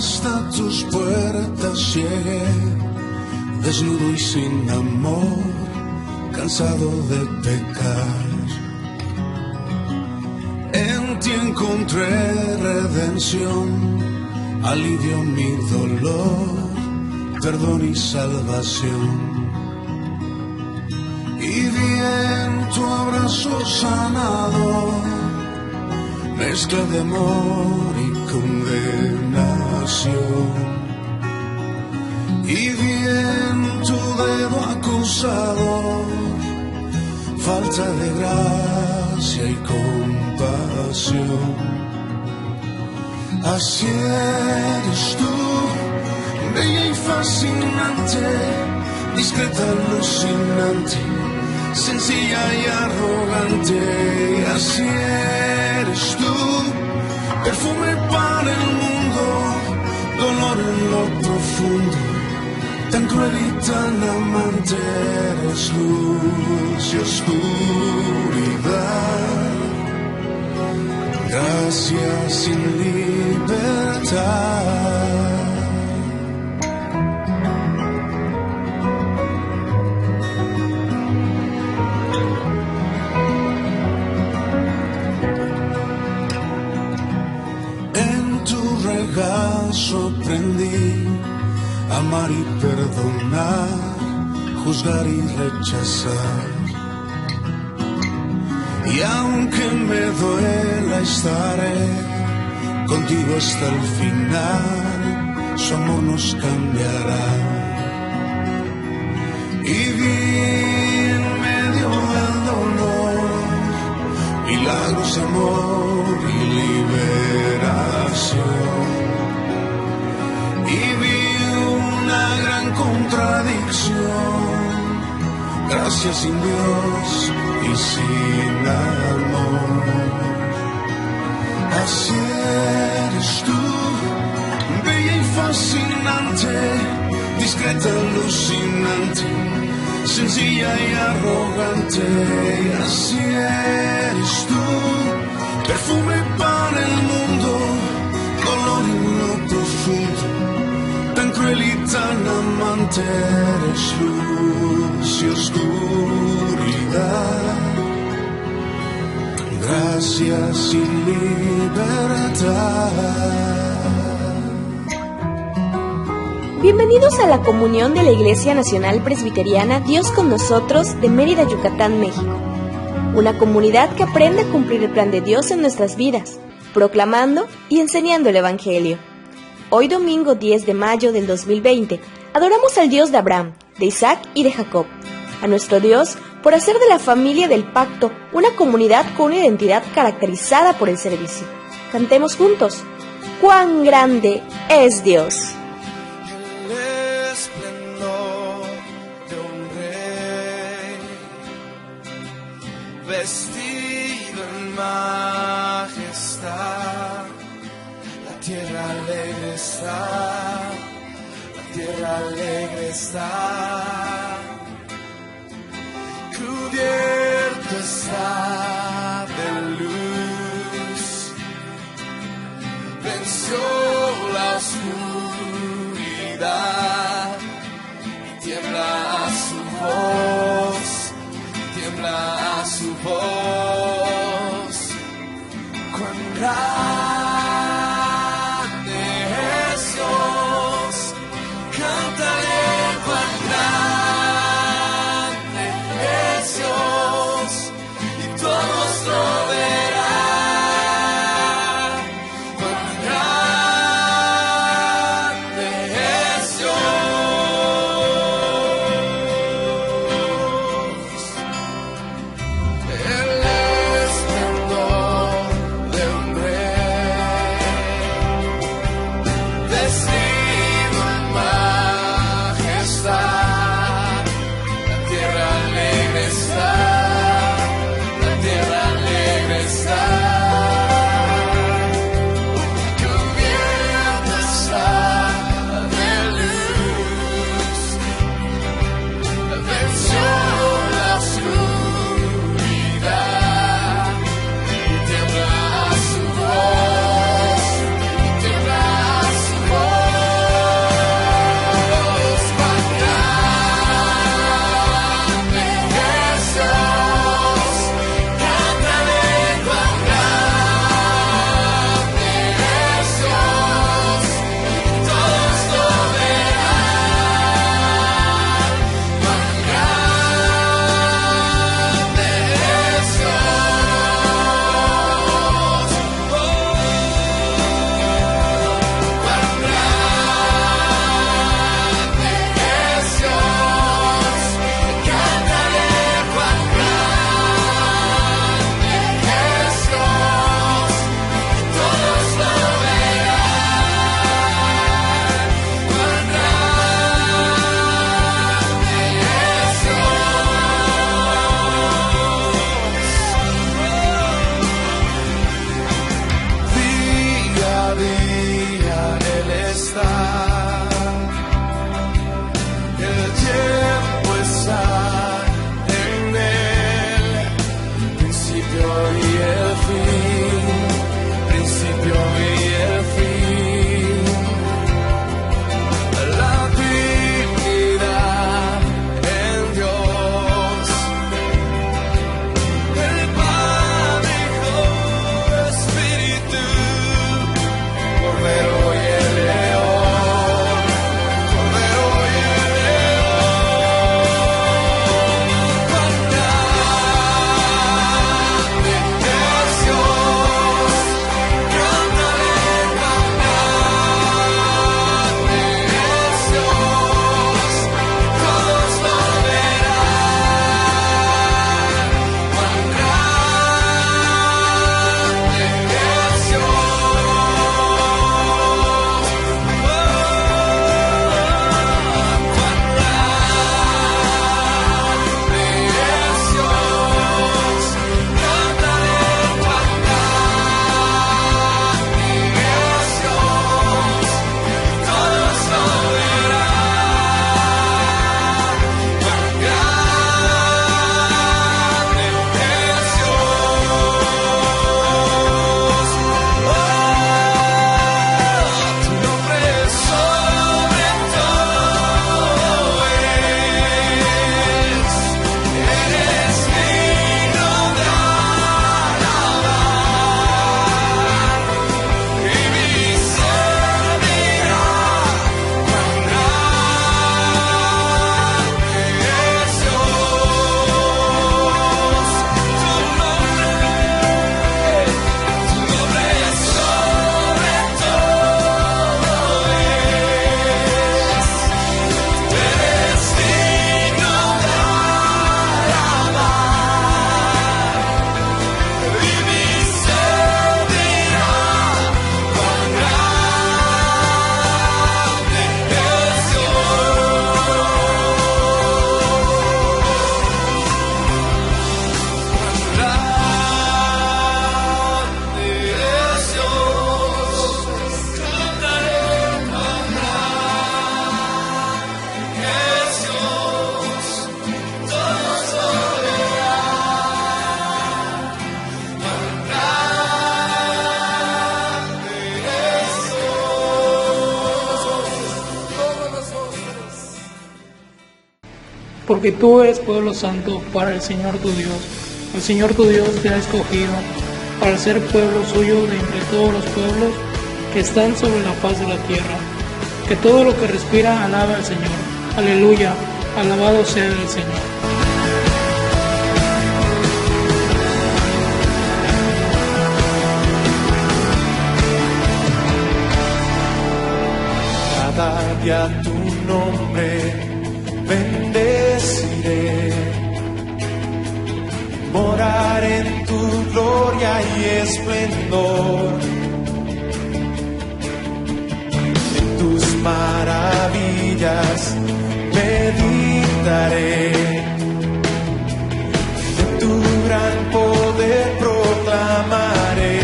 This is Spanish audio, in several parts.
hasta tus puertas llegué, desnudo y sin amor, cansado de pecar. En ti encontré redención, alivio mi dolor, perdón y salvación. Y vi en tu abrazo sanador, mezcla de amor y condenación. Y vi en tu dedo acusador, falta de gracia y compasión. Así eres tú, bella y fascinante, discreta, alucinante, sencilla y arrogante. Así eres tú, perfume para el mundo, dolor en lo profundo, tan cruel y tan amante. Eres luz y oscuridad, gracia sin libertad. Aprendí a amar y perdonar, juzgar y rechazar. Y aunque me duela, estaré contigo hasta el final. Su amor nos cambiará. Y vi en medio del dolor milagros de amor y liberación. Y vi una gran contradicción, gracias sin Dios y sin amor. Así eres tú, bella y fascinante, discreta, alucinante, sencilla y arrogante. Así eres tú, perfume para el mundo, dolor en lo profundo, tan cruel y tan amante. Eres luz y oscuridad, gracias y libertad. Bienvenidos a la comunión de la Iglesia Nacional Presbiteriana Dios con Nosotros de Mérida, Yucatán, México. Una comunidad que aprende a cumplir el plan de Dios en nuestras vidas, proclamando y enseñando el Evangelio. Hoy domingo 10 de mayo del 2020, adoramos al Dios de Abraham, de Isaac y de Jacob, a nuestro Dios por hacer de la familia del pacto una comunidad con una identidad caracterizada por el servicio. Cantemos juntos, ¡cuán grande es Dios! El esplendor de un rey, vestido en majestad. La tierra alegre está, la tierra alegre está, cubierto está de luz, venció la oscuridad, tiembla a su voz, tiembla a su voz, cuán grande es Dios, cántale cuán grande es Dios, y todos lo verán, cuán grande es Dios. Él porque tú eres pueblo santo para el Señor tu Dios. El Señor tu Dios te ha escogido para ser pueblo suyo de entre todos los pueblos que están sobre la faz de la tierra. Que todo lo que respira alabe al Señor. Aleluya, alabado sea el Señor. Cada día tu nombre bendeciré, morar en tu gloria y esplendor, en tus maravillas meditaré, de tu gran poder proclamaré.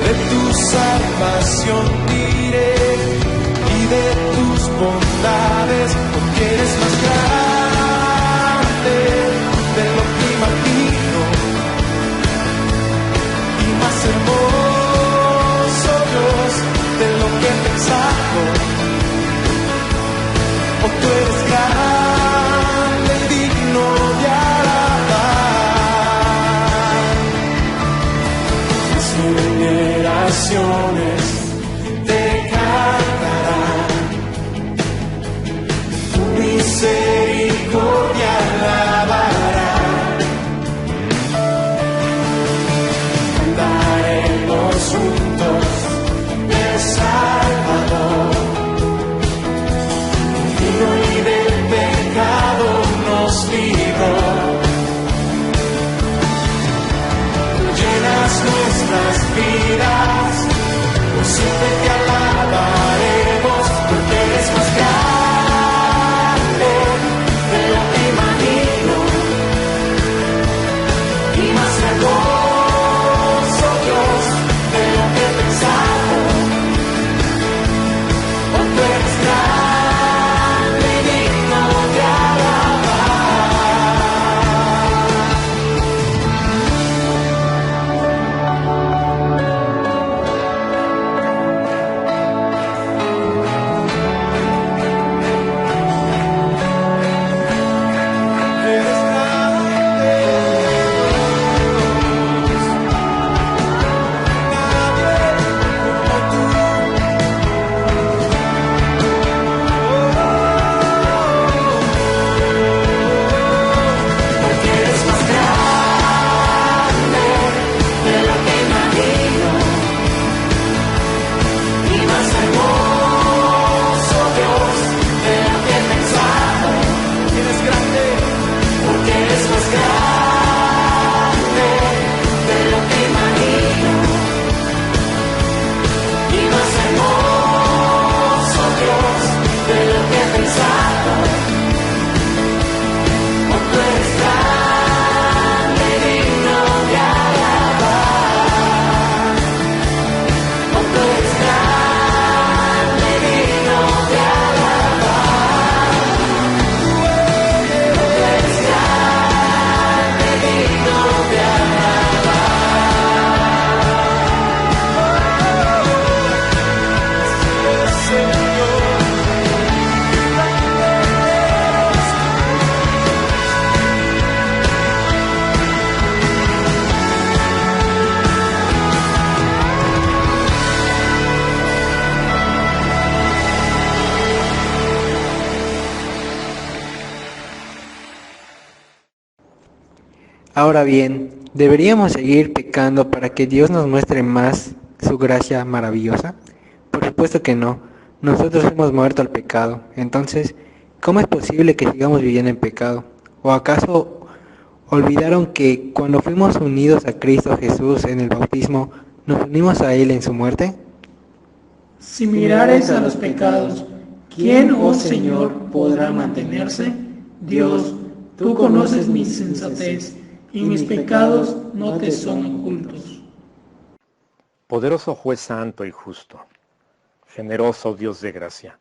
De tu salvación diré y de tus bondades, porque eres más grande de lo que imagino y más hermoso, Dios, de lo que he pensado. Oh, tú eres grande y digno de alabar. Generaciones te cantarán, tu misericordia alabarán. Cantaremos juntos el Salvador, y del pecado nos libró. Llenas nuestras vidas, por siempre te alabaremos, porque eres más grande de lo que imagino y más hermoso, Dios, de lo que he pensado. Oh, tú eres grande y digno de alabar. Ahora bien, ¿deberíamos seguir pecando para que Dios nos muestre más su gracia maravillosa? Por supuesto que no. Nosotros hemos muerto al pecado. Entonces, ¿cómo es posible que sigamos viviendo en pecado? ¿O acaso olvidaron que cuando fuimos unidos a Cristo Jesús en el bautismo, nos unimos a Él en su muerte? Si mirares a los pecados, ¿quién, oh Señor, podrá mantenerse? Dios, tú conoces mi insensatez, y mis pecados no te son ocultos. Poderoso juez santo y justo, generoso Dios de gracia,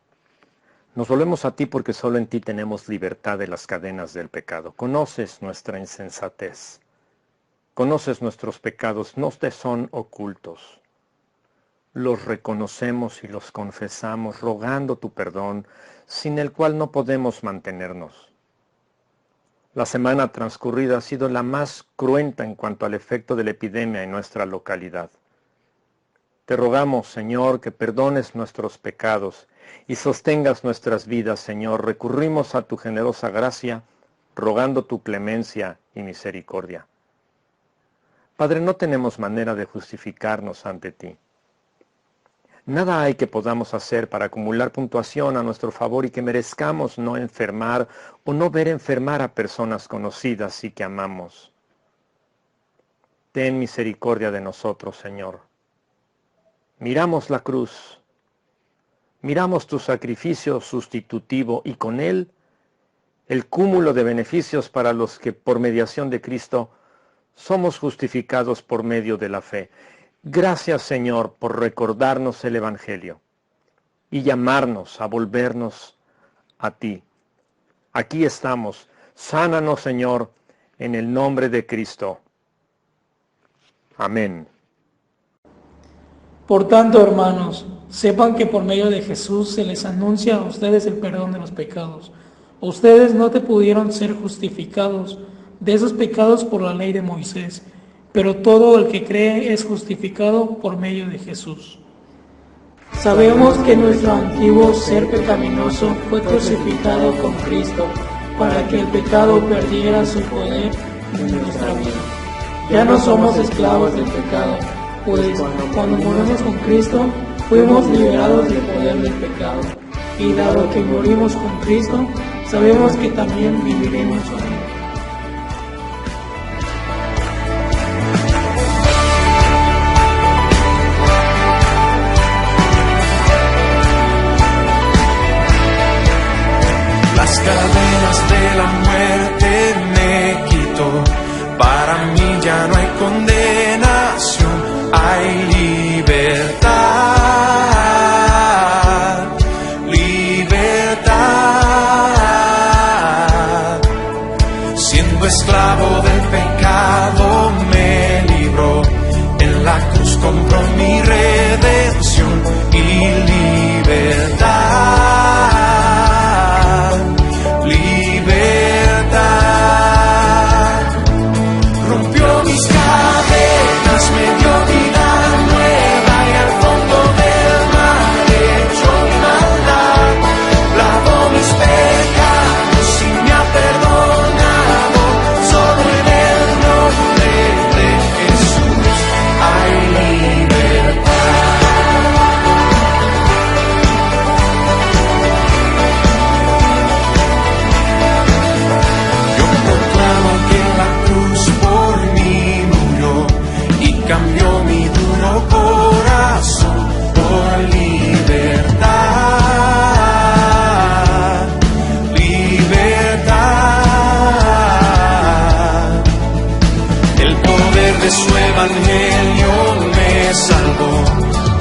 nos volvemos a ti porque solo en ti tenemos libertad de las cadenas del pecado. Conoces nuestra insensatez, conoces nuestros pecados, no te son ocultos. los reconocemos y los confesamos, rogando tu perdón, sin el cual no podemos mantenernos. La semana transcurrida ha sido la más cruenta en cuanto al efecto de la epidemia en nuestra localidad. Te rogamos, Señor, que perdones nuestros pecados y sostengas nuestras vidas, Señor. Recurrimos a tu generosa gracia, rogando tu clemencia y misericordia. Padre, no tenemos manera de justificarnos ante ti. Nada hay que podamos hacer para acumular puntuación a nuestro favor y que merezcamos no enfermar o no ver enfermar a personas conocidas y que amamos. Ten misericordia de nosotros, Señor. Miramos la cruz, miramos tu sacrificio sustitutivo y con él el cúmulo de beneficios para los que por mediación de Cristo somos justificados por medio de la fe. Gracias, Señor, por recordarnos el Evangelio y llamarnos a volvernos a ti. Aquí estamos. Sánanos, Señor, en el nombre de Cristo. Amén. Por tanto, hermanos, sepan que por medio de Jesús se les anuncia a ustedes el perdón de los pecados. Ustedes no te pudieron ser justificados de esos pecados por la ley de Moisés, pero todo el que cree es justificado por medio de Jesús. Sabemos que nuestro antiguo ser pecaminoso fue crucificado con Cristo para que el pecado perdiera su poder en nuestra vida. Ya no somos esclavos del pecado, pues cuando morimos con Cristo fuimos liberados del poder del pecado. Y dado que morimos con Cristo, sabemos que también viviremos con Él. Las cadenas de la muerte me quitó. Para mí ya no hay condenación, hay libertad, libertad. Siendo esclavo del pecado me libró, en la cruz compró mi redención y libertad. Rompió mis cadenas, me dio vida nueva y al fondo del mar echó mi maldad. Lavó mis pecados y me ha perdonado. Solo en el nombre de Jesús hay libertad. Yo proclamo que la cruz por mí murió y cambió mi duro corazón por libertad, libertad. El poder de su evangelio me salvó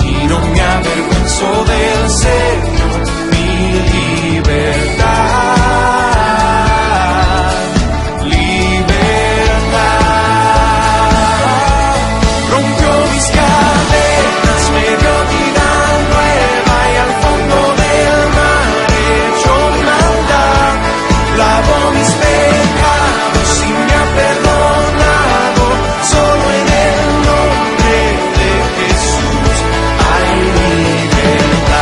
y no me avergüenzo del Señor, mi libertad, libertad. Rompió mis cadenas, me dio vida nueva y al fondo del mar echó mi maldad. Lavó mis pecados y me ha perdonado. Solo en el nombre de Jesús hay libertad.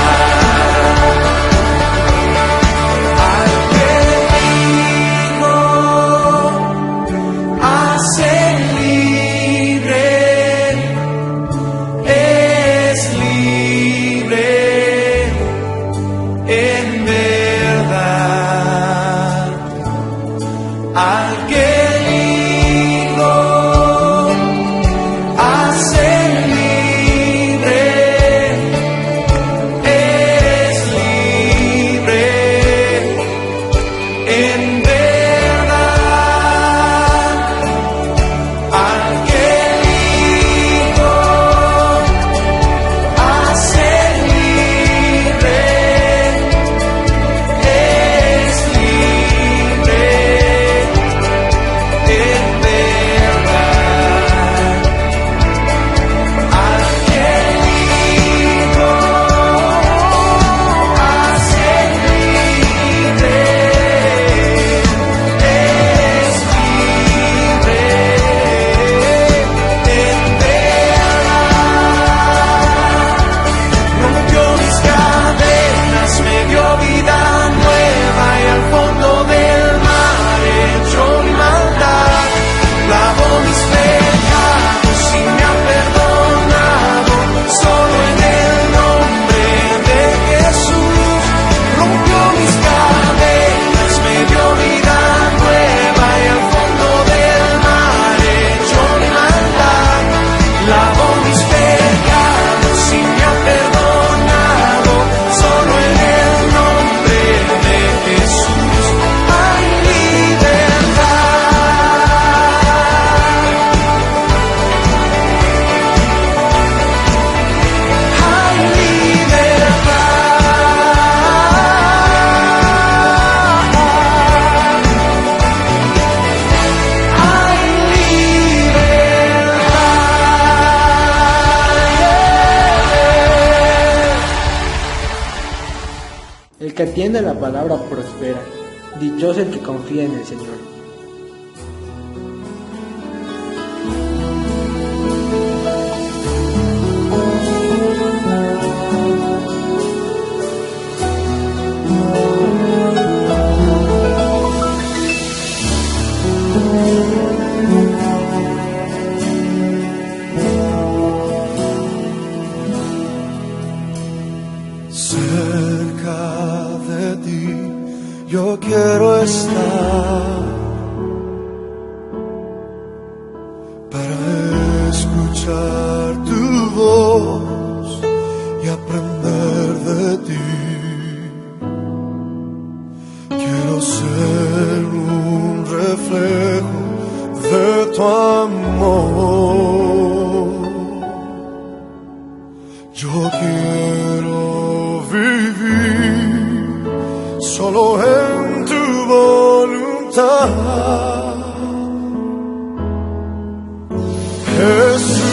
El que atiende la palabra prospera. Dichoso el que confía en el Señor. Cerca de ti yo quiero estar para escuchar tu voz y aprender de ti. Quiero ser un reflejo de tu amor. Yo quiero vivir solo en tu voluntad. Jesús,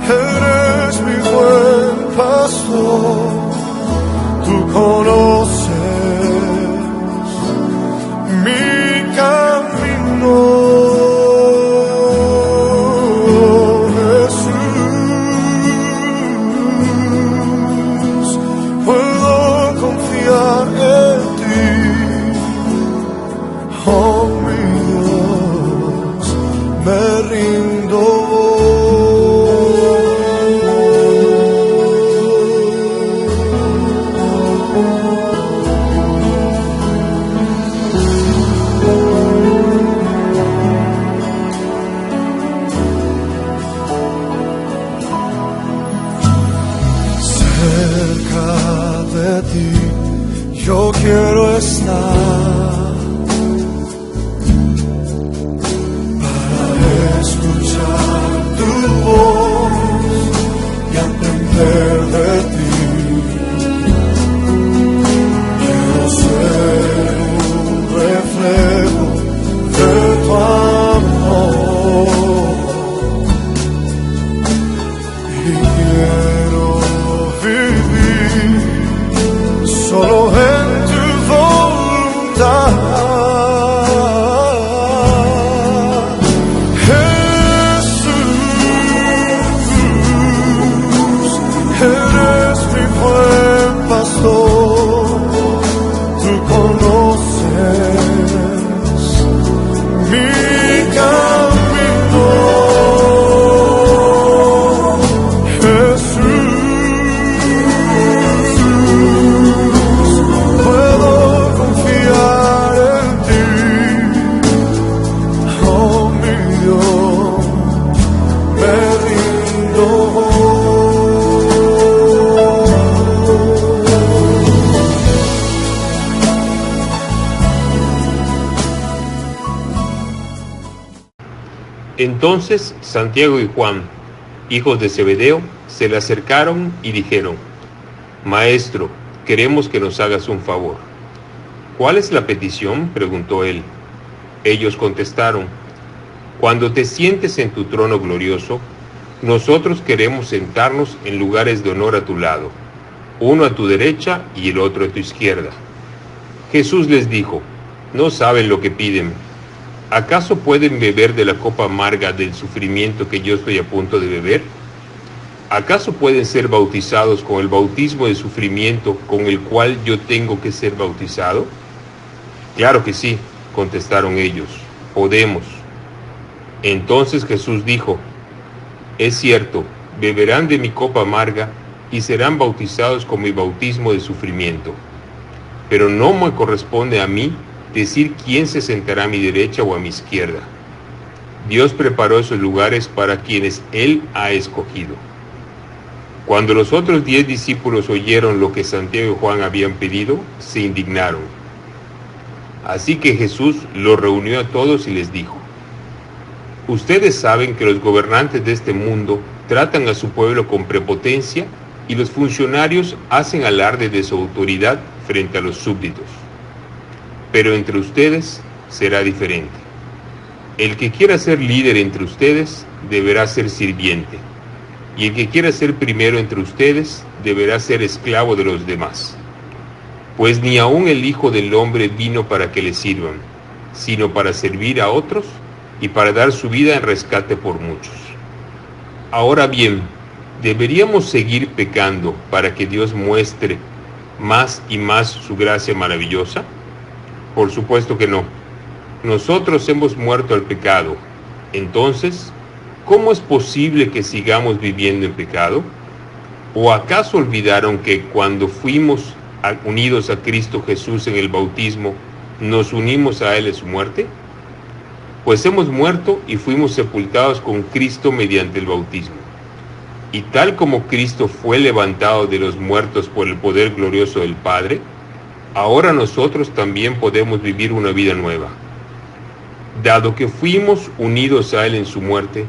eres mi buen pastor. Tú conoces mi camino. Jesús, puedo confiar en ti. Oh mi Dios, me rindo. Cerca de ti yo quiero estar para escuchar tu voz y aprender de ti. Quiero ser un reflejo de tu amor y quiero vivir solo en tu voluntad. Jesús, eres mi buen pastor. Tú conoces mi camino. Puedo confiar en ti, oh mi Dios, me rindo. Entonces Santiago y Juan, hijos de Zebedeo, se le acercaron y dijeron: Maestro, queremos que nos hagas un favor. ¿Cuál es la petición?, preguntó él. Ellos contestaron: Cuando te sientes en tu trono glorioso, nosotros queremos sentarnos en lugares de honor a tu lado, uno a tu derecha y el otro a tu izquierda. Jesús les dijo: No saben lo que piden. ¿Acaso pueden beber de la copa amarga del sufrimiento que yo estoy a punto de beber? ¿Acaso pueden ser bautizados con el bautismo de sufrimiento con el cual yo tengo que ser bautizado? Claro que sí, contestaron ellos, podemos. Entonces Jesús dijo: Es cierto, beberán de mi copa amarga y serán bautizados con mi bautismo de sufrimiento. Pero no me corresponde a mí decir quién se sentará a mi derecha o a mi izquierda. Dios preparó esos lugares para quienes Él ha escogido. Cuando los otros 10 discípulos oyeron lo que Santiago y Juan habían pedido, se indignaron. Así que Jesús los reunió a todos y les dijo: Ustedes saben que los gobernantes de este mundo tratan a su pueblo con prepotencia y los funcionarios hacen alarde de su autoridad frente a los súbditos. Pero entre ustedes será diferente. El que quiera ser líder entre ustedes deberá ser sirviente. y el que quiera ser primero entre ustedes deberá ser esclavo de los demás. Pues ni aun el Hijo del Hombre vino para que le sirvan, sino para servir a otros y para dar su vida en rescate por muchos. Ahora bien, ¿deberíamos seguir pecando para que Dios muestre más y más su gracia maravillosa? Por supuesto que no. Nosotros hemos muerto al pecado. Entonces, ¿cómo es posible que sigamos viviendo en pecado? ¿O acaso olvidaron que cuando fuimos unidos a Cristo Jesús en el bautismo, nos unimos a Él en su muerte? Pues hemos muerto y fuimos sepultados con Cristo mediante el bautismo. Y tal como Cristo fue levantado de los muertos por el poder glorioso del Padre, ahora nosotros también podemos vivir una vida nueva. Dado que fuimos unidos a Él en su muerte,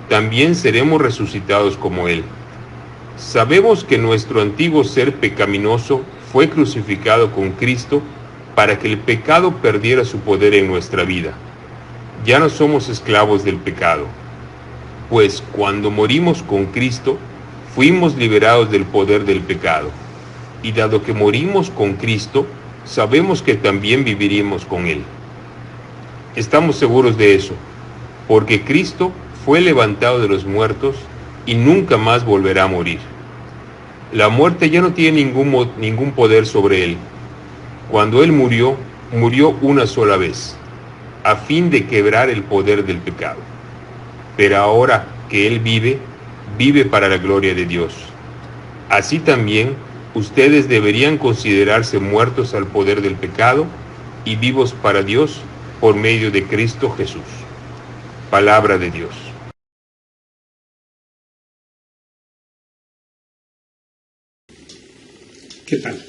también seremos resucitados como Él. Sabemos que nuestro antiguo ser pecaminoso fue crucificado con Cristo para que el pecado perdiera su poder en nuestra vida. Ya no somos esclavos del pecado, pues cuando morimos con Cristo, fuimos liberados del poder del pecado. Y dado que morimos con Cristo, sabemos que también viviremos con Él. Estamos seguros de eso, porque Cristo fue levantado de los muertos y nunca más volverá a morir. La muerte ya no tiene ningún poder sobre Él. Cuando Él murió, murió una sola vez, a fin de quebrar el poder del pecado. Pero ahora que Él vive, vive para la gloria de Dios. Así también, ustedes deberían considerarse muertos al poder del pecado y vivos para Dios por medio de Cristo Jesús. Palabra de Dios. ¿Qué tal?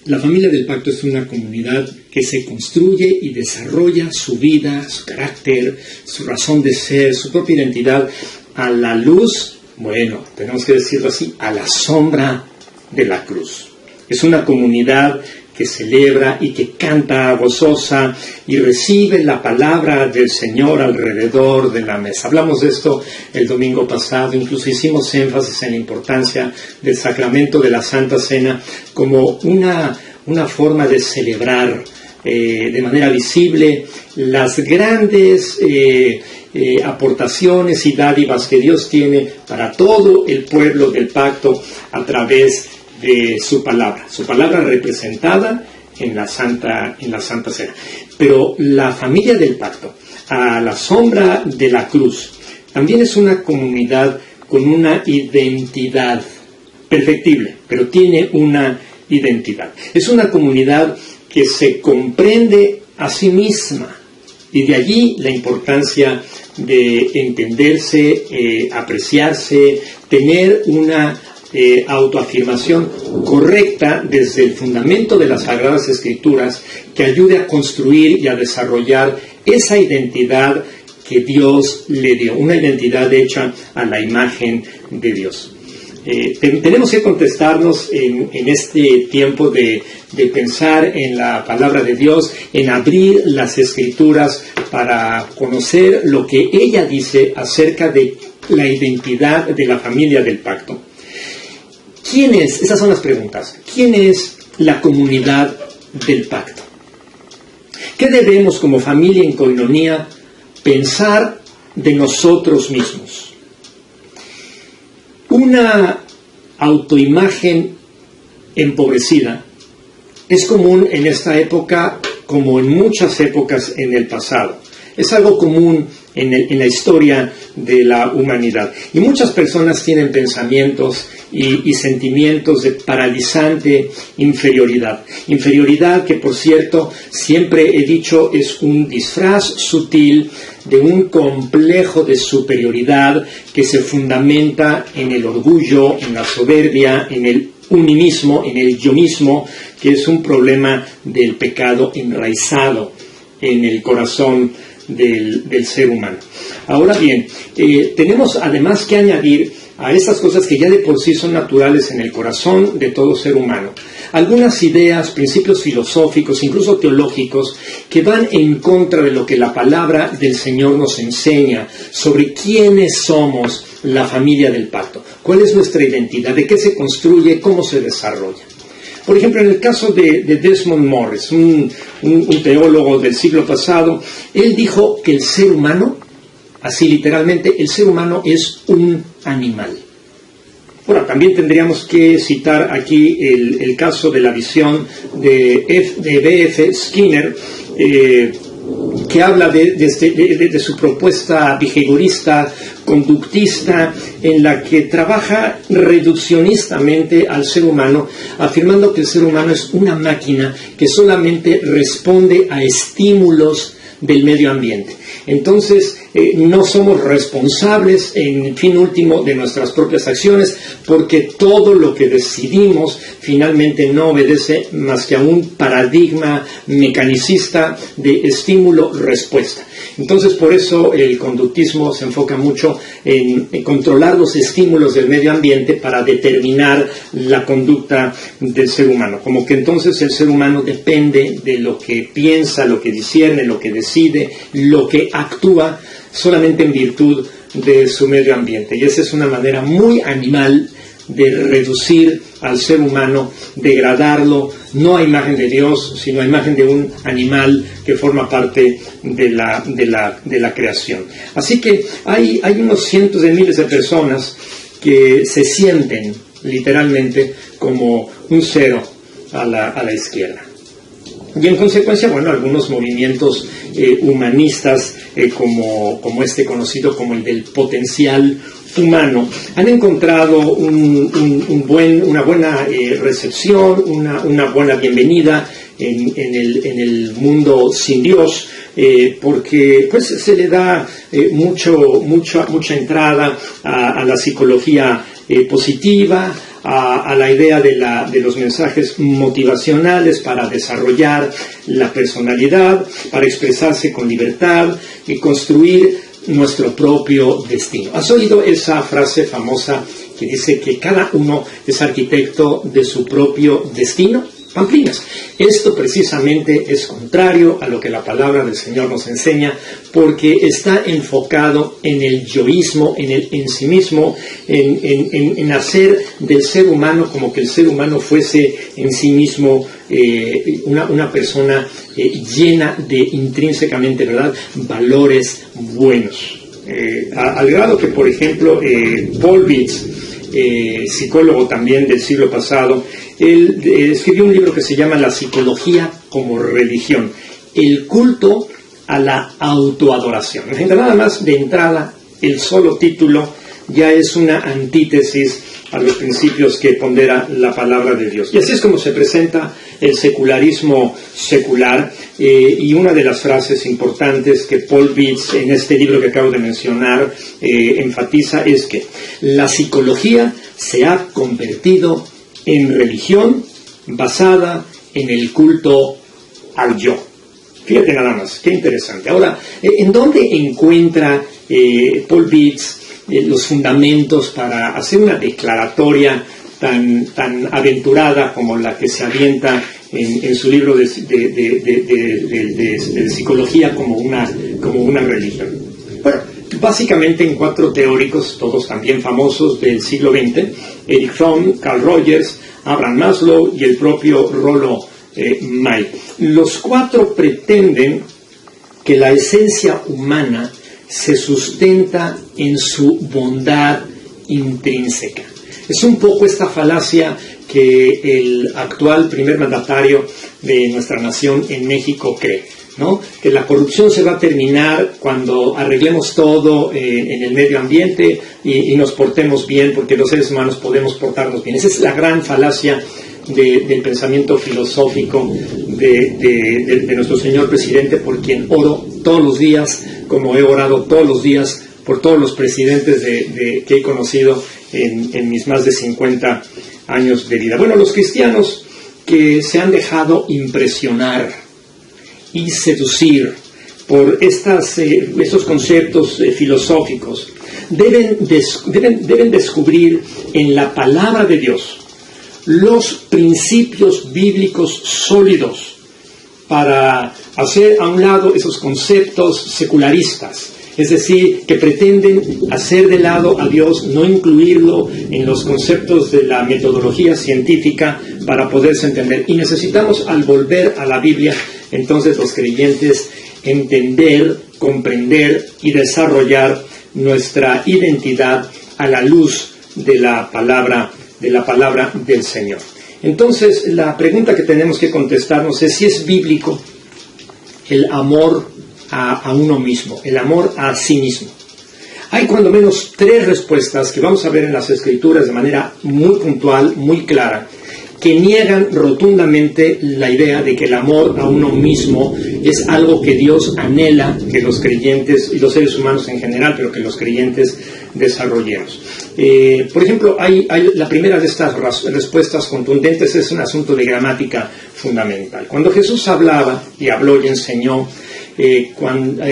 La familia del pacto es una comunidad que se construye y desarrolla su vida, su carácter, su razón de ser, su propia identidad a la luz, bueno, tenemos que decirlo así, a la sombra de la cruz. Es una comunidad que celebra y que canta gozosa y recibe la palabra del Señor alrededor de la mesa. Hablamos de esto el domingo pasado, incluso hicimos énfasis en la importancia del sacramento de la Santa Cena como una forma de celebrar de manera visible las grandes aportaciones y dádivas que Dios tiene para todo el pueblo del pacto a través de su palabra representada en la Santa Cena. Pero la familia del pacto, a la sombra de la cruz, también es una comunidad con una identidad perfectible, pero tiene una identidad. Es una comunidad que se comprende a sí misma, y de allí la importancia de entenderse, apreciarse, tener una autoafirmación correcta desde el fundamento de las Sagradas Escrituras que ayude a construir y a desarrollar esa identidad que Dios le dio, una identidad hecha a la imagen de Dios. Tenemos que contestarnos en este tiempo de pensar en la palabra de Dios, en abrir las Escrituras para conocer lo que ella dice acerca de la identidad de la familia del pacto. ¿Quién es? Esas son las preguntas. ¿Quién es la comunidad del pacto? ¿Qué debemos como familia en coinonía pensar de nosotros mismos? Una autoimagen empobrecida es común en esta época como en muchas épocas en el pasado. Es algo común en la historia de la humanidad. Y muchas personas tienen pensamientos y sentimientos de paralizante inferioridad. Inferioridad que, por cierto, siempre he dicho es un disfraz sutil de un complejo de superioridad que se fundamenta en el orgullo, en la soberbia, en el unimismo, en el yo mismo, que es un problema del pecado enraizado en el corazón del ser humano. Ahora bien, tenemos además que añadir a estas cosas que ya de por sí son naturales en el corazón de todo ser humano, algunas ideas, principios filosóficos, incluso teológicos, que van en contra de lo que la palabra del Señor nos enseña sobre quiénes somos la familia del pacto? ¿Cuál es nuestra identidad? ¿De qué se construye? ¿Cómo se desarrolla? Por ejemplo, en el caso de Desmond Morris, un teólogo del siglo pasado, él dijo que el ser humano, así literalmente, el ser humano es un animal. Bueno, también tendríamos que citar aquí el caso de la visión de B.F. Skinner, que habla de su propuesta behaviorista, conductista, en la que trabaja reduccionistamente al ser humano, afirmando que el ser humano es una máquina que solamente responde a estímulos del medio ambiente. Entonces, no somos responsables, en fin último, de nuestras propias acciones, porque todo lo que decidimos finalmente no obedece más que a un paradigma mecanicista de estímulo-respuesta. Entonces, por eso el conductismo se enfoca mucho en controlar los estímulos del medio ambiente para determinar la conducta del ser humano. Como que entonces el ser humano depende de lo que piensa, lo que discierne, lo que decide, lo que actúa, solamente en virtud de su medio ambiente. Y esa es una manera muy animal de reducir al ser humano, degradarlo, no a imagen de Dios, sino a imagen de un animal que forma parte de la creación. Así que hay unos cientos de miles de personas que se sienten literalmente como un cero a la izquierda. Y en consecuencia, bueno, algunos movimientos humanistas como este conocido como el del potencial humano han encontrado una buena recepción, una buena bienvenida en el mundo sin Dios, porque pues se le da mucha entrada a la psicología positiva, a la idea de los mensajes motivacionales para desarrollar la personalidad, para expresarse con libertad y construir nuestro propio destino. ¿Has oído esa frase famosa que dice que cada uno es arquitecto de su propio destino? Pamplinas. Esto precisamente es contrario a lo que la palabra del Señor nos enseña, porque está enfocado en el yoísmo, en el ensimismo, en hacer del ser humano como que el ser humano fuese en sí mismo una persona llena de intrínsecamente, ¿verdad?, valores buenos. Al grado que, por ejemplo, Paul Bitts, psicólogo también del siglo pasado, él escribió un libro que se llama La psicología como religión, el culto a la autoadoración. Nada más de entrada, el solo título ya es una antítesis a los principios que pondera la palabra de Dios. Y así es como se presenta el secularismo secular, y una de las frases importantes que Paul Bitts en este libro que acabo de mencionar enfatiza es que la psicología se ha convertido en religión basada en el culto al yo. Fíjate nada más, qué interesante. Ahora, ¿en dónde encuentra Paul Bitts los fundamentos para hacer una declaratoria tan aventurada como la que se avienta en su libro de psicología como una religión? Bueno, básicamente en 4 teóricos, todos también famosos del siglo XX, Erich Fromm, Carl Rogers, Abraham Maslow y el propio Rollo May. Los 4 pretenden que la esencia humana se sustenta en su bondad intrínseca. Es un poco esta falacia que el actual primer mandatario de nuestra nación en México cree, ¿no? Que la corrupción se va a terminar cuando arreglemos todo en el medio ambiente y nos portemos bien, porque los seres humanos podemos portarnos bien. Esa es la gran falacia del pensamiento filosófico de nuestro señor presidente, por quien oro todos los días, como he orado todos los días por todos los presidentes que he conocido en mis más de 50 años de vida. Bueno, los cristianos que se han dejado impresionar y seducir por estos conceptos filosóficos deben descubrir en la palabra de Dios los principios bíblicos sólidos para hacer a un lado esos conceptos secularistas Es decir, que pretenden hacer de lado a Dios, no incluirlo en los conceptos de la metodología científica para poderse entender. Y necesitamos, al volver a la Biblia, entonces los creyentes entender, comprender y desarrollar nuestra identidad a la luz de la palabra del Señor. Entonces, la pregunta que tenemos que contestarnos es si es bíblico el amor a uno mismo, el amor a sí mismo. Hay cuando menos 3 respuestas que vamos a ver en las Escrituras de manera muy puntual, muy clara, que niegan rotundamente la idea de que el amor a uno mismo es algo que Dios anhela que los creyentes y los seres humanos en general, pero que los creyentes desarrollemos. Por ejemplo, hay la primera de estas respuestas contundentes es un asunto de gramática fundamental. Cuando Jesús hablaba y habló y enseñó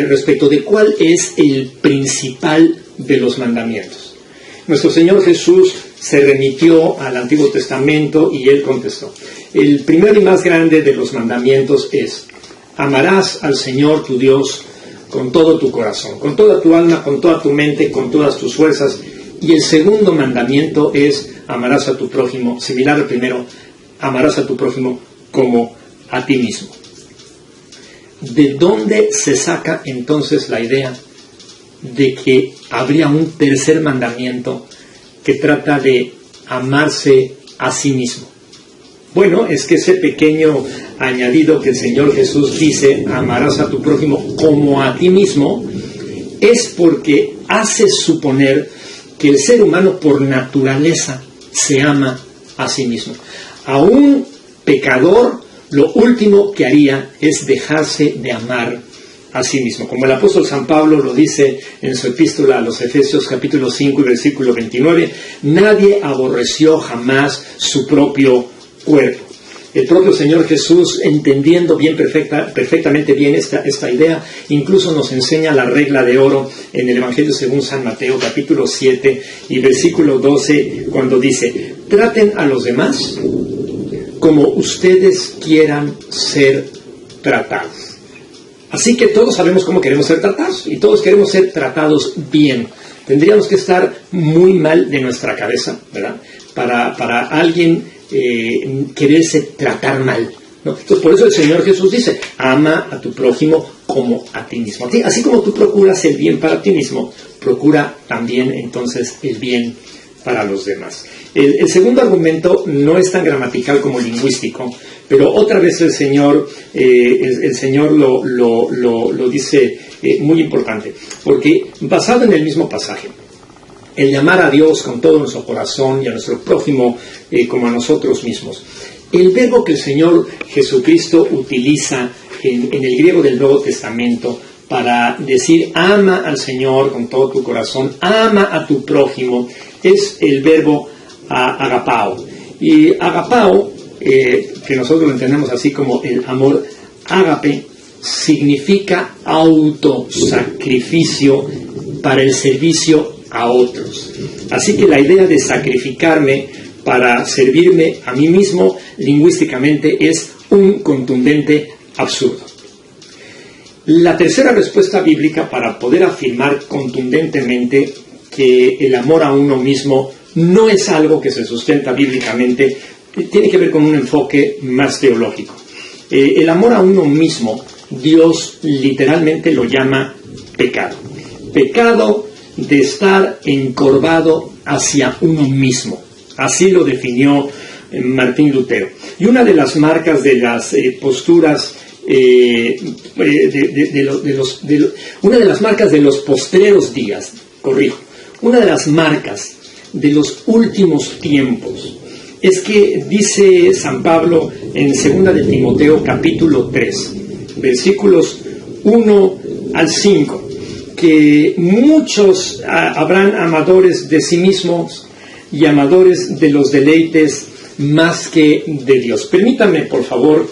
respecto de cuál es el principal de los mandamientos, nuestro Señor Jesús se remitió al Antiguo Testamento y Él contestó. El primero y más grande de los mandamientos es: amarás al Señor tu Dios con todo tu corazón, con toda tu alma, con toda tu mente, con todas tus fuerzas. Y el segundo mandamiento es: amarás a tu prójimo, similar al primero, amarás a tu prójimo como a ti mismo. ¿De dónde se saca entonces la idea de que habría un tercer mandamiento que trata de amarse a sí mismo? Bueno, es que ese pequeño añadido que el Señor Jesús dice, amarás a tu prójimo como a ti mismo, es porque hace suponer que el ser humano por naturaleza se ama a sí mismo. A un pecador, lo último que haría es dejarse de amar a sí mismo. Como el apóstol San Pablo lo dice en su epístola a los Efesios capítulo 5 y versículo 29, nadie aborreció jamás su propio cuerpo. El propio Señor Jesús, entendiendo perfectamente bien esta idea, incluso nos enseña la regla de oro en el Evangelio según San Mateo capítulo 7 y versículo 12, cuando dice: traten a los demás como ustedes quieran ser tratados. Así que todos sabemos cómo queremos ser tratados y todos queremos ser tratados bien. Tendríamos que estar muy mal de nuestra cabeza, ¿verdad? Para alguien quererse tratar mal, ¿no? Entonces, por eso el Señor Jesús dice: ama a tu prójimo como a ti mismo. Así como tú procuras el bien para ti mismo, procura también entonces el bien para los demás. El segundo argumento no es tan gramatical como lingüístico, pero otra vez el Señor lo dice muy importante, porque basado en el mismo pasaje, el llamar a Dios con todo nuestro corazón y a nuestro prójimo como a nosotros mismos, el verbo que el Señor Jesucristo utiliza en el griego del Nuevo Testamento para decir ama al Señor con todo tu corazón, ama a tu prójimo, es el verbo agapao. Y agapao, que nosotros lo entendemos así como el amor ágape, significa autosacrificio para el servicio a otros. Así que la idea de sacrificarme para servirme a mí mismo lingüísticamente es un contundente absurdo. La tercera respuesta bíblica para poder afirmar contundentemente que el amor a uno mismo no es algo que se sustenta bíblicamente tiene que ver con un enfoque más teológico. El amor a uno mismo, Dios literalmente lo llama pecado. Pecado de estar encorvado hacia uno mismo. Así lo definió Martín Lutero. Y una de las marcas de las posturas, una de las marcas de los postreros días, una de las marcas de los últimos tiempos, es que dice San Pablo en 2 de Timoteo capítulo 3, versículos 1 al 5, que muchos habrán amadores de sí mismos y amadores de los deleites más que de Dios. Permítanme, por favor,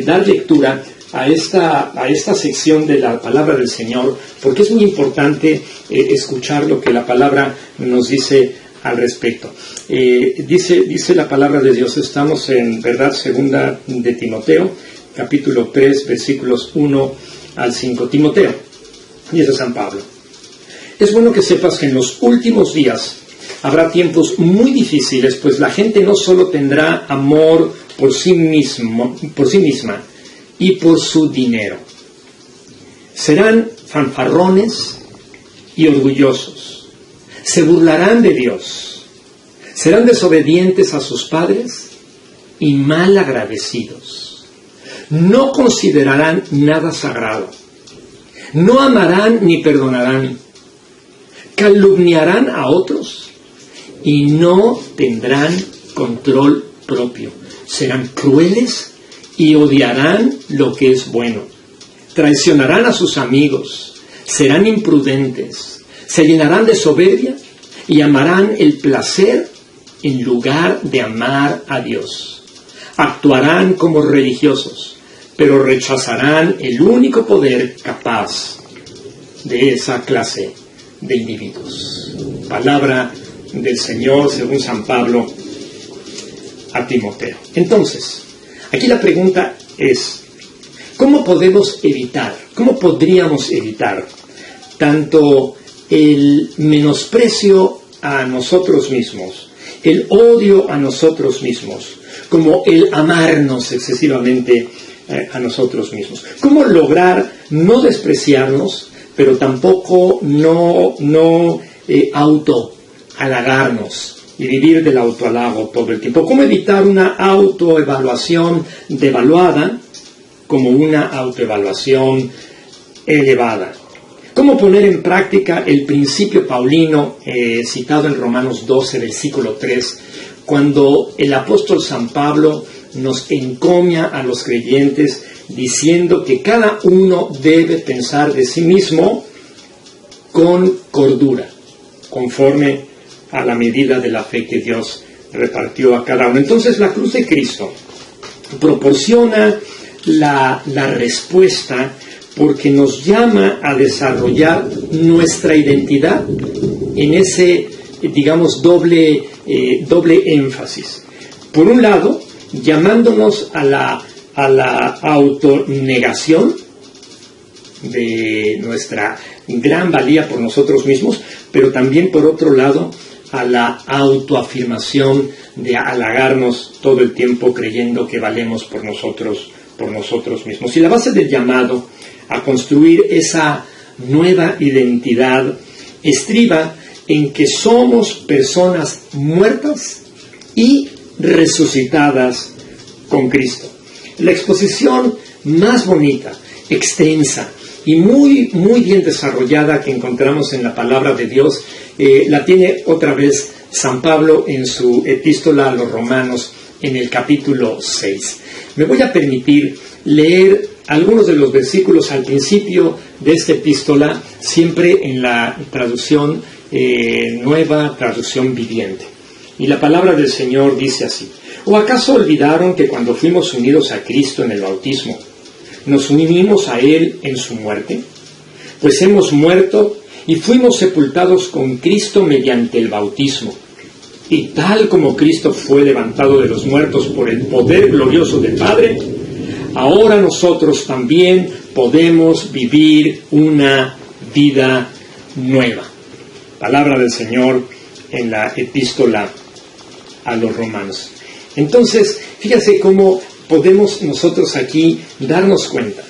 dar lectura a esta sección de la palabra del Señor, porque es muy importante escuchar lo que la palabra nos dice al respecto. Dice la palabra de Dios, estamos en verdad 2 de Timoteo, capítulo 3, versículos 1 al 5. Timoteo, dice San Pablo: Es bueno que sepas que en los últimos días habrá tiempos muy difíciles, pues la gente no solo tendrá amor por sí misma y por su dinero. Serán fanfarrones y orgullosos. Se burlarán de Dios. Serán desobedientes a sus padres y mal agradecidos. No considerarán nada sagrado. No amarán ni perdonarán. Calumniarán a otros y no tendrán control propio. Serán crueles y odiarán lo que es bueno. Traicionarán a sus amigos. Serán imprudentes. Se llenarán de soberbia y amarán el placer en lugar de amar a Dios. Actuarán como religiosos, pero rechazarán el único poder capaz de esa clase de individuos. Palabra del Señor según San Pablo a Timoteo. Entonces, aquí la pregunta es, ¿cómo podríamos evitar tanto el menosprecio a nosotros mismos, el odio a nosotros mismos, como el amarnos excesivamente a nosotros mismos? ¿Cómo lograr no despreciarnos, pero tampoco no autohalagarnos y vivir del autohalago todo el tiempo? ¿Cómo evitar una autoevaluación devaluada como una autoevaluación elevada? ¿Cómo poner en práctica el principio paulino citado en Romanos 12, versículo 3, cuando el apóstol San Pablo nos encomia a los creyentes diciendo que cada uno debe pensar de sí mismo con cordura, conforme a la medida de la fe que Dios repartió a cada uno? Entonces la cruz de Cristo proporciona la respuesta, porque nos llama a desarrollar nuestra identidad en ese, digamos, doble énfasis. Por un lado, llamándonos a la autonegación de nuestra gran valía por nosotros mismos, pero también, por otro lado, a la autoafirmación de halagarnos todo el tiempo creyendo que valemos por nosotros mismos. Y la base del llamado a construir esa nueva identidad estriba en que somos personas muertas y resucitadas con Cristo. La exposición más bonita, extensa y muy, muy bien desarrollada que encontramos en la palabra de Dios la tiene otra vez San Pablo en su epístola a los Romanos en el capítulo 6. Me voy a permitir leer algunos de los versículos al principio de esta epístola, siempre en la traducción nueva, traducción viviente. Y la palabra del Señor dice así: ¿O acaso olvidaron que cuando fuimos unidos a Cristo en el bautismo, nos unimos a Él en su muerte? Pues hemos muerto y fuimos sepultados con Cristo mediante el bautismo. Y tal como Cristo fue levantado de los muertos por el poder glorioso del Padre, ahora nosotros también podemos vivir una vida nueva. Palabra del Señor en la epístola a los Romanos. Entonces, fíjense cómo podemos nosotros aquí darnos cuenta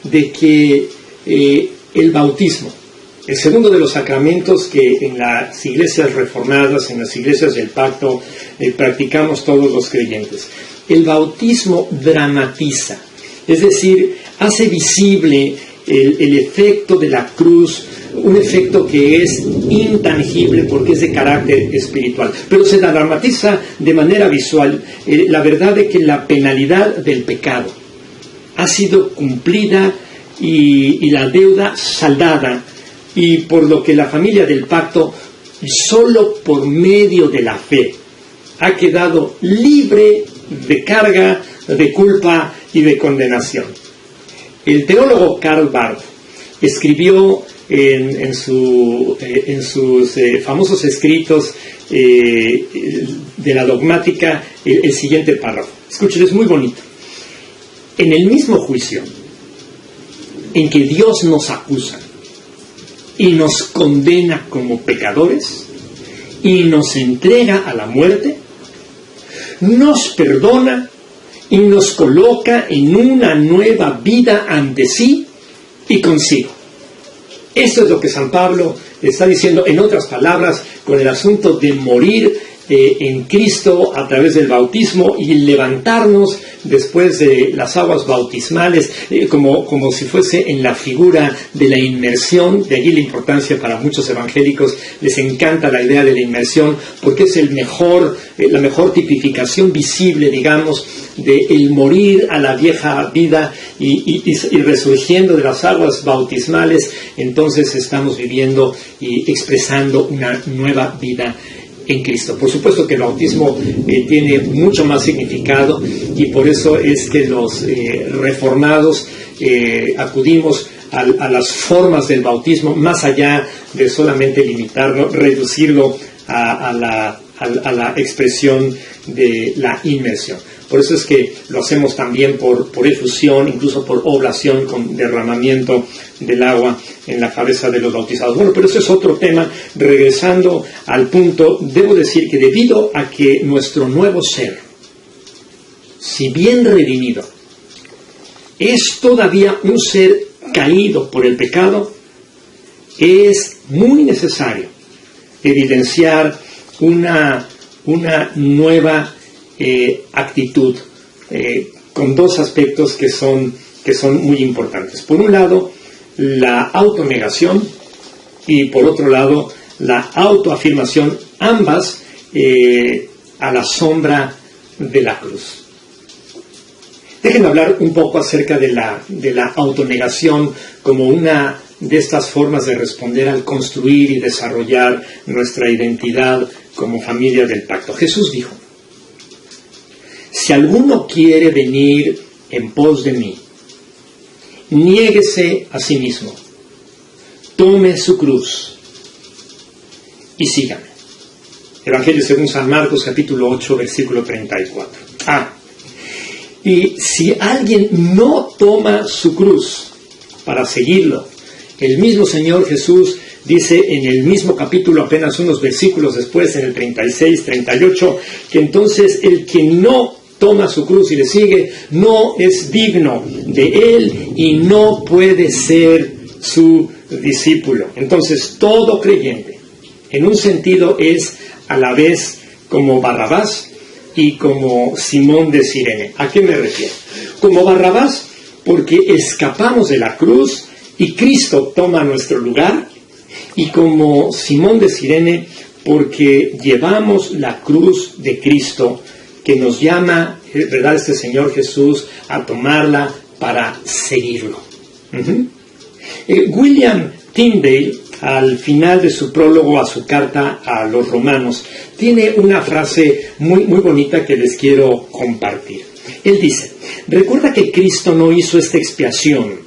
de que el bautismo, el segundo de los sacramentos que en las iglesias reformadas, en las iglesias del pacto, practicamos todos los creyentes, el bautismo dramatiza, es decir, hace visible el efecto de la cruz, un efecto que es intangible porque es de carácter espiritual, pero se dramatiza de manera visual la verdad de que la penalidad del pecado ha sido cumplida y la deuda saldada, y por lo que la familia del pacto, solo por medio de la fe, ha quedado libre de carga, de culpa y de condenación. El teólogo Karl Barth escribió en sus famosos escritos de la dogmática el siguiente párrafo. Escuchen, es muy bonito. En el mismo juicio en que Dios nos acusa, y nos condena como pecadores y nos entrega a la muerte, nos perdona y nos coloca en una nueva vida ante sí y consigo. Esto es lo que San Pablo está diciendo, en otras palabras, con el asunto de morir en Cristo a través del bautismo y levantarnos después de las aguas bautismales, como si fuese en la figura de la inmersión. De allí la importancia para muchos evangélicos, les encanta la idea de la inmersión, porque es la mejor tipificación visible, digamos, de el morir a la vieja vida y resurgiendo de las aguas bautismales. Entonces estamos viviendo y expresando una nueva vida en Cristo. Por supuesto que el bautismo tiene mucho más significado, y por eso es que los reformados acudimos a las formas del bautismo, más allá de solamente limitarlo, reducirlo a la expresión de la inmersión. Por eso es que lo hacemos también por efusión, incluso por oblación, con derramamiento del agua en la cabeza de los bautizados. Bueno, pero eso es otro tema. Regresando al punto, debo decir que debido a que nuestro nuevo ser, si bien redimido, es todavía un ser caído por el pecado, es muy necesario evidenciar una nueva actitud con dos aspectos que son muy importantes. Por un lado, la autonegación, y por otro lado, la autoafirmación, ambas a la sombra de la cruz. Déjenme hablar un poco acerca de la autonegación como una de estas formas de responder al construir y desarrollar nuestra identidad como familia del pacto. Jesús dijo: si alguno quiere venir en pos de mí, niéguese a sí mismo, tome su cruz y sígame. Evangelio según San Marcos, capítulo 8, versículo 34. Y si alguien no toma su cruz para seguirlo, el mismo Señor Jesús dice en el mismo capítulo, apenas unos versículos después, en el 36, 38, que entonces el que no toma su cruz y le sigue no es digno de él y no puede ser su discípulo. Entonces todo creyente, en un sentido, es a la vez como Barrabás y como Simón de Cirene. ¿A qué me refiero? Como Barrabás, porque escapamos de la cruz y Cristo toma nuestro lugar, y como Simón de Cirene, porque llevamos la cruz de Cristo, que nos llama, ¿verdad?, este Señor Jesús, a tomarla para seguirlo. William Tyndale, al final de su prólogo a su carta a los romanos, tiene una frase muy, muy bonita que les quiero compartir. Él dice: recuerda que Cristo no hizo esta expiación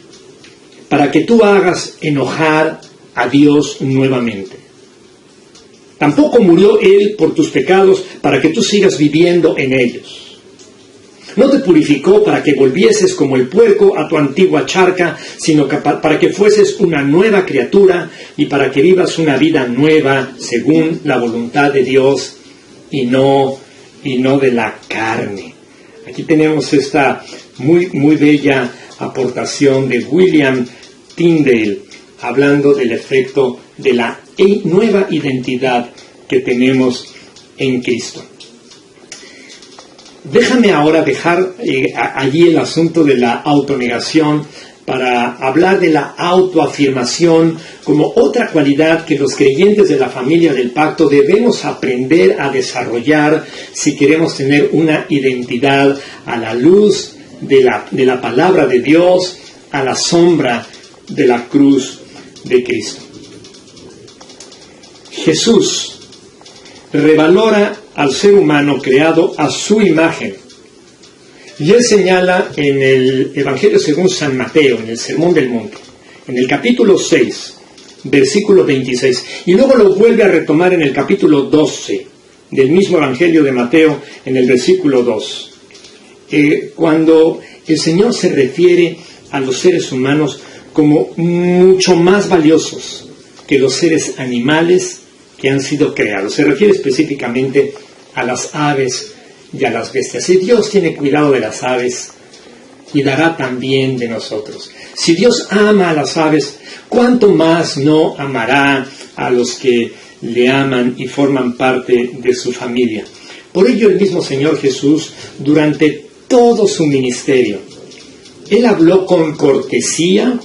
para que tú hagas enojar a Dios nuevamente. Tampoco murió Él por tus pecados para que tú sigas viviendo en ellos. No te purificó para que volvieses como el puerco a tu antigua charca, sino que para que fueses una nueva criatura y para que vivas una vida nueva según la voluntad de Dios y no de la carne. Aquí tenemos esta muy, muy bella aportación de William Tyndale, hablando del efecto de la nueva identidad que tenemos en Cristo. Déjame ahora dejar allí el asunto de la autonegación para hablar de la autoafirmación como otra cualidad que los creyentes de la familia del pacto debemos aprender a desarrollar si queremos tener una identidad a la luz de la palabra de Dios, a la sombra de la cruz de Cristo. Jesús revalora al ser humano creado a su imagen. Y él señala en el Evangelio según San Mateo, en el Sermón del Monte, en el capítulo 6, versículo 26, y luego lo vuelve a retomar en el capítulo 12 del mismo Evangelio de Mateo, en el versículo 2, cuando el Señor se refiere a los seres humanos como mucho más valiosos que los seres animales que han sido creados. Se refiere específicamente a las aves y a las bestias. Si Dios tiene cuidado de las aves, cuidará también de nosotros. Si Dios ama a las aves, ¿cuánto más no amará a los que le aman y forman parte de su familia? Por ello el mismo Señor Jesús, durante todo su ministerio, Él habló con cortesía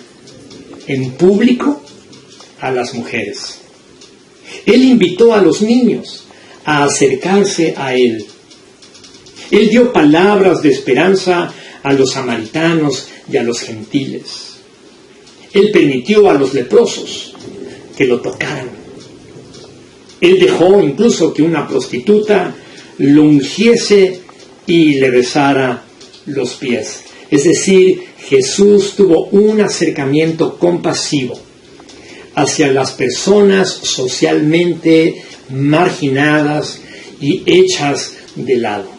en público a las mujeres. Él invitó a los niños a acercarse a Él. Él dio palabras de esperanza a los samaritanos y a los gentiles. Él permitió a los leprosos que lo tocaran. Él dejó incluso que una prostituta lo ungiese y le besara los pies. Es decir, Jesús tuvo un acercamiento compasivo hacia las personas socialmente marginadas y hechas de lado.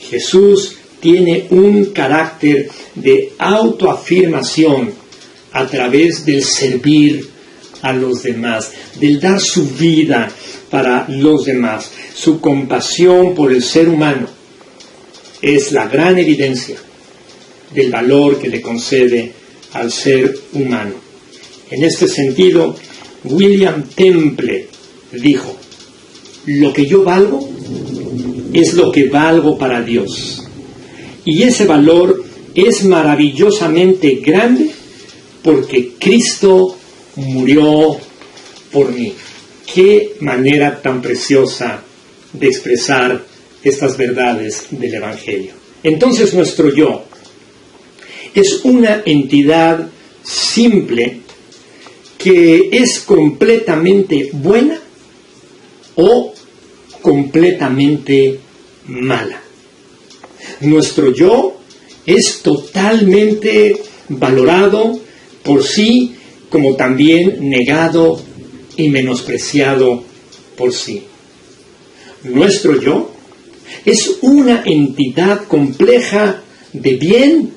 Jesús tiene un carácter de autoafirmación a través del servir a los demás, del dar su vida para los demás. Su compasión por el ser humano es la gran evidencia del valor que le concede al ser humano. En este sentido, William Temple dijo: lo que yo valgo es lo que valgo para Dios. Y ese valor es maravillosamente grande porque Cristo murió por mí. Qué manera tan preciosa de expresar estas verdades del Evangelio. Entonces nuestro yo es una entidad simple que es completamente buena o completamente mala. Nuestro yo es totalmente valorado por sí, como también negado y menospreciado por sí. Nuestro yo es una entidad compleja de bien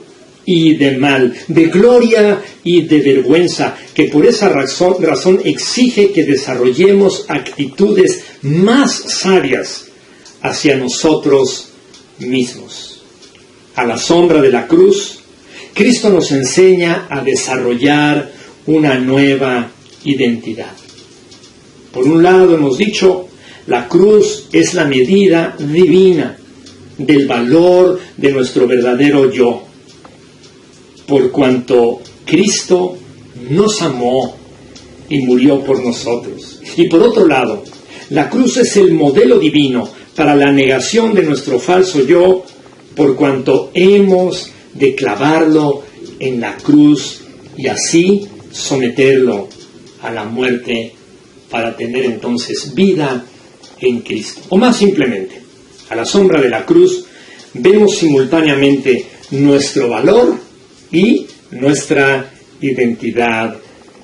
y de mal, de gloria y de vergüenza, que por esa razón exige que desarrollemos actitudes más sabias hacia nosotros mismos. A la sombra de la cruz, Cristo nos enseña a desarrollar una nueva identidad. Por un lado, hemos dicho, la cruz es la medida divina del valor de nuestro verdadero yo, por cuanto Cristo nos amó y murió por nosotros. Y por otro lado, la cruz es el modelo divino para la negación de nuestro falso yo, por cuanto hemos de clavarlo en la cruz y así someterlo a la muerte para tener entonces vida en Cristo. O más simplemente, a la sombra de la cruz vemos simultáneamente nuestro valor y nuestra identidad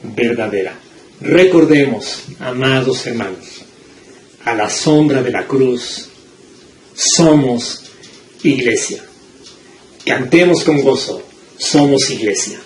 verdadera. Recordemos, amados hermanos, a la sombra de la cruz somos iglesia. Cantemos con gozo, somos iglesia.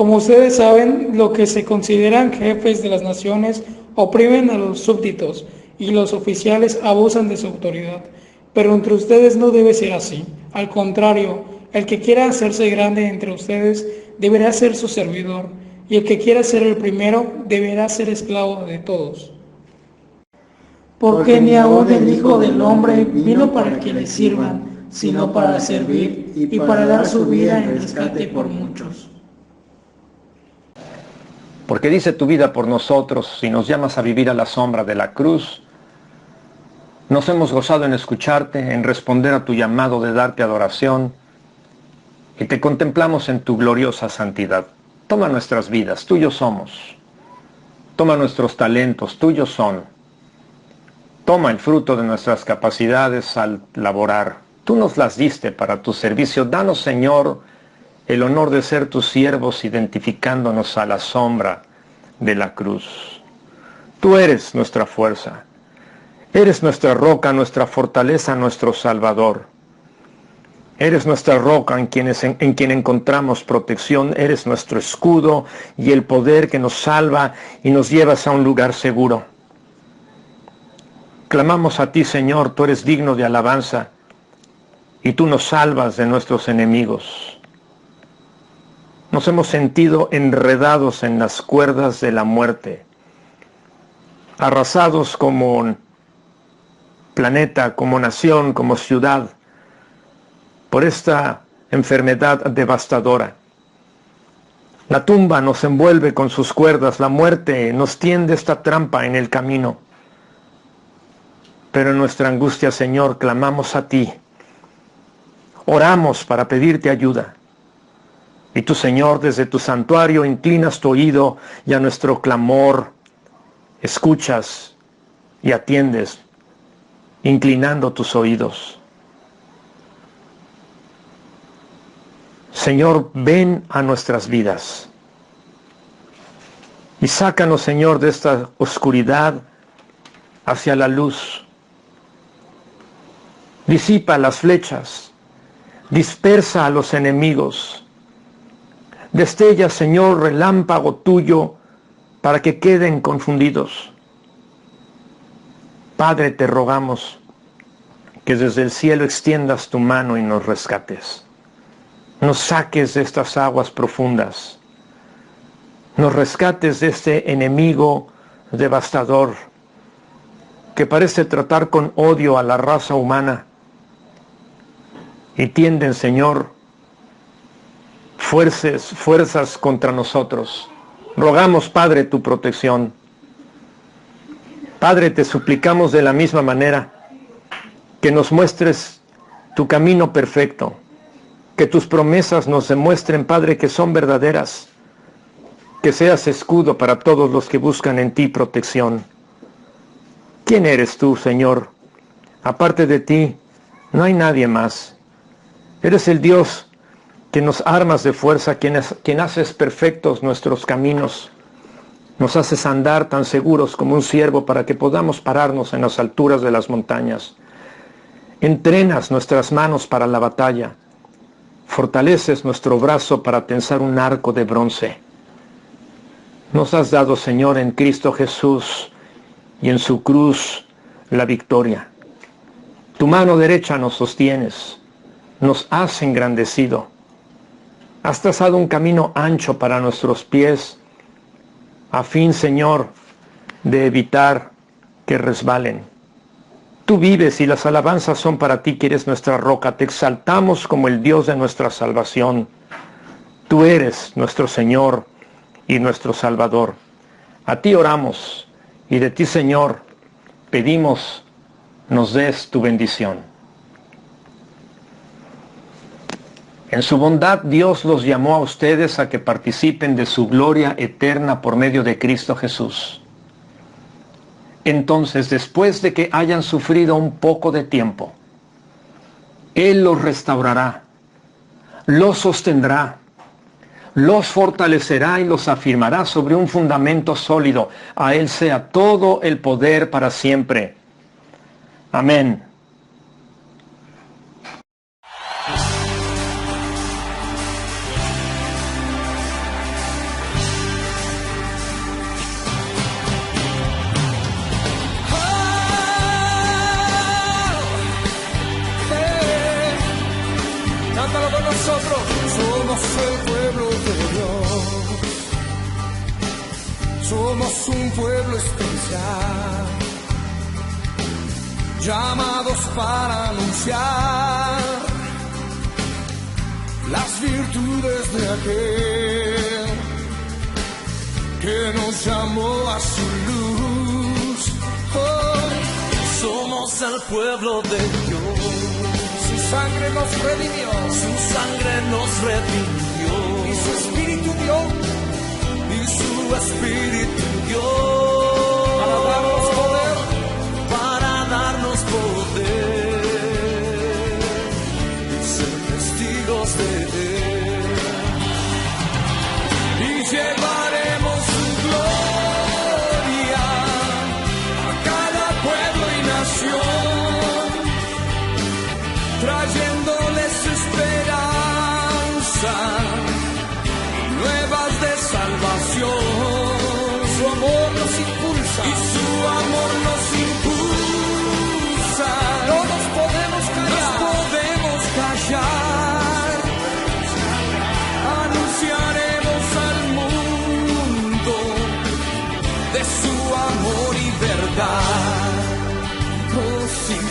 Como ustedes saben, los que se consideran jefes de las naciones oprimen a los súbditos y los oficiales abusan de su autoridad. Pero entre ustedes no debe ser así. Al contrario, el que quiera hacerse grande entre ustedes deberá ser su servidor, y el que quiera ser el primero deberá ser esclavo de todos. Porque ni aun el Hijo del Hombre vino para que le sirvan, sino para servir y para dar su vida en rescate por muchos. Porque dice tu vida por nosotros, y nos llamas a vivir a la sombra de la cruz. Nos hemos gozado en escucharte, en responder a tu llamado de darte adoración, y te contemplamos en tu gloriosa santidad. Toma nuestras vidas, tuyos somos. Toma nuestros talentos, tuyos son. Toma el fruto de nuestras capacidades al laborar. Tú nos las diste para tu servicio. Danos, Señor, el honor de ser tus siervos, identificándonos a la sombra de la cruz. Tú eres nuestra fuerza. Eres nuestra roca, nuestra fortaleza, nuestro Salvador. Eres nuestra roca en quien encontramos protección. Eres nuestro escudo y el poder que nos salva y nos llevas a un lugar seguro. Clamamos a ti, Señor, tú eres digno de alabanza y tú nos salvas de nuestros enemigos. Nos hemos sentido enredados en las cuerdas de la muerte, arrasados como planeta, como nación, como ciudad, por esta enfermedad devastadora. La tumba nos envuelve con sus cuerdas, la muerte nos tiende esta trampa en el camino. Pero en nuestra angustia, Señor, clamamos a ti. Oramos para pedirte ayuda. Y tú, Señor, desde tu santuario inclinas tu oído y a nuestro clamor escuchas y atiendes, inclinando tus oídos. Señor, ven a nuestras vidas y sácanos, Señor, de esta oscuridad hacia la luz. Disipa las flechas, dispersa a los enemigos. Destella, Señor, relámpago tuyo para que queden confundidos. Padre, te rogamos que desde el cielo extiendas tu mano y nos rescates. Nos saques de estas aguas profundas. Nos rescates de este enemigo devastador que parece tratar con odio a la raza humana y tienden, Señor, fuerzas contra nosotros. Rogamos, Padre, tu protección. Padre, te suplicamos de la misma manera que nos muestres tu camino perfecto, que tus promesas nos demuestren, Padre, que son verdaderas, que seas escudo para todos los que buscan en ti protección. ¿Quién eres tú, Señor? Aparte de ti, no hay nadie más. Eres el Dios que nos armas de fuerza, quien haces perfectos nuestros caminos. Nos haces andar tan seguros como un ciervo para que podamos pararnos en las alturas de las montañas. Entrenas nuestras manos para la batalla. Fortaleces nuestro brazo para tensar un arco de bronce. Nos has dado, Señor, en Cristo Jesús y en su cruz la victoria. Tu mano derecha nos sostienes. Nos has engrandecido. Has trazado un camino ancho para nuestros pies, a fin, Señor, de evitar que resbalen. Tú vives y las alabanzas son para ti, que eres nuestra roca. Te exaltamos como el Dios de nuestra salvación. Tú eres nuestro Señor y nuestro Salvador. A ti oramos y de ti, Señor, pedimos nos des tu bendición. En su bondad, Dios los llamó a ustedes a que participen de su gloria eterna por medio de Cristo Jesús. Entonces, después de que hayan sufrido un poco de tiempo, Él los restaurará, los sostendrá, los fortalecerá y los afirmará sobre un fundamento sólido. A Él sea todo el poder para siempre. Amén. pueblo especial, llamados para anunciar las virtudes de aquel que nos llamó a su luz. Oh, somos el pueblo de Dios, su sangre nos redimió, su sangre nos redimió, y su espíritu dio, y su espíritu dio, para darnos poder, para darnos poder, y ser testigos de él, y llevaremos su gloria a cada pueblo y nación, trayéndoles esperanza y nuevas de salvación. Su amor nos impulsa, y su amor nos impulsa. No nos podemos callar, no podemos callar. Anunciaremos al mundo de su amor y verdad. Oh, sin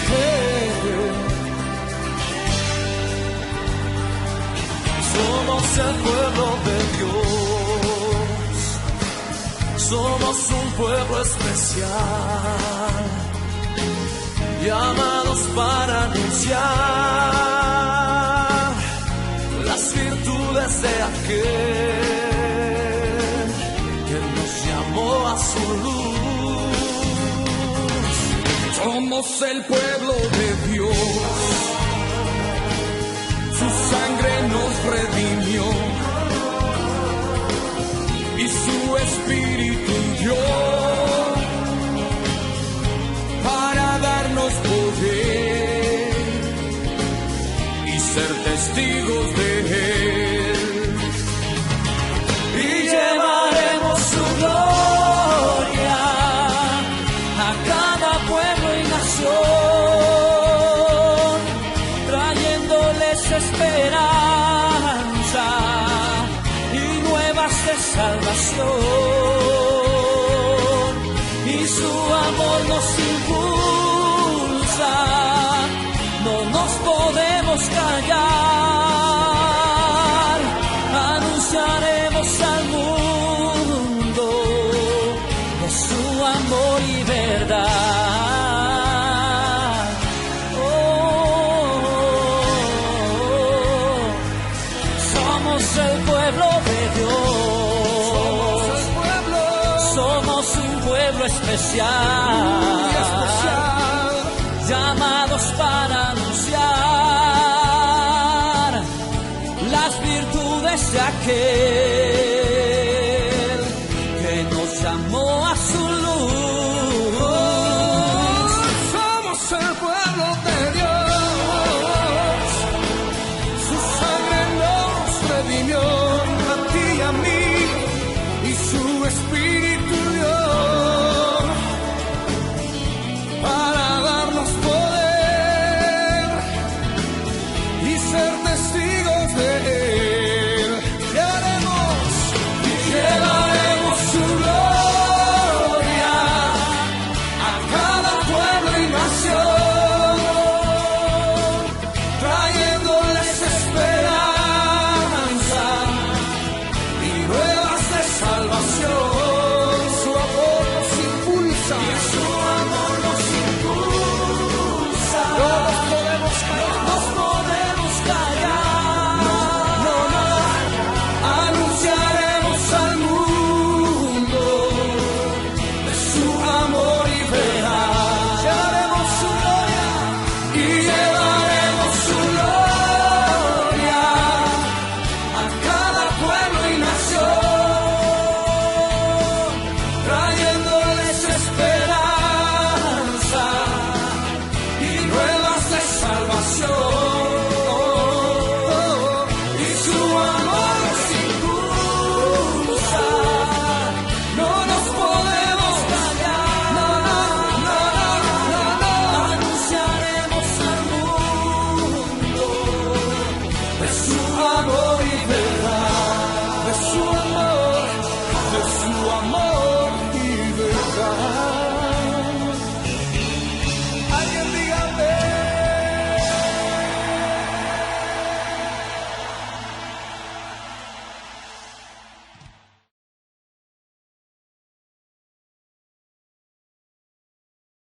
somos el pueblo de Dios, somos un pueblo especial, llamados para anunciar las virtudes de aquel que nos llamó a su luz. Somos el pueblo de Dios, su sangre nos redimió, y su espíritu dio, para darnos poder y ser testigos de él. Y llevaremos su gloria a cada pueblo y nación, trayéndoles esperanza y nuevas de salvación, y su amor nos impulsa, no nos podemos callar, anunciaremos al mundo de su amor y verdad. Somos el pueblo de Dios, somos un pueblo especial, llamados para anunciar las virtudes de aquel que nos llamó a su luz. Somos el pueblo de Dios.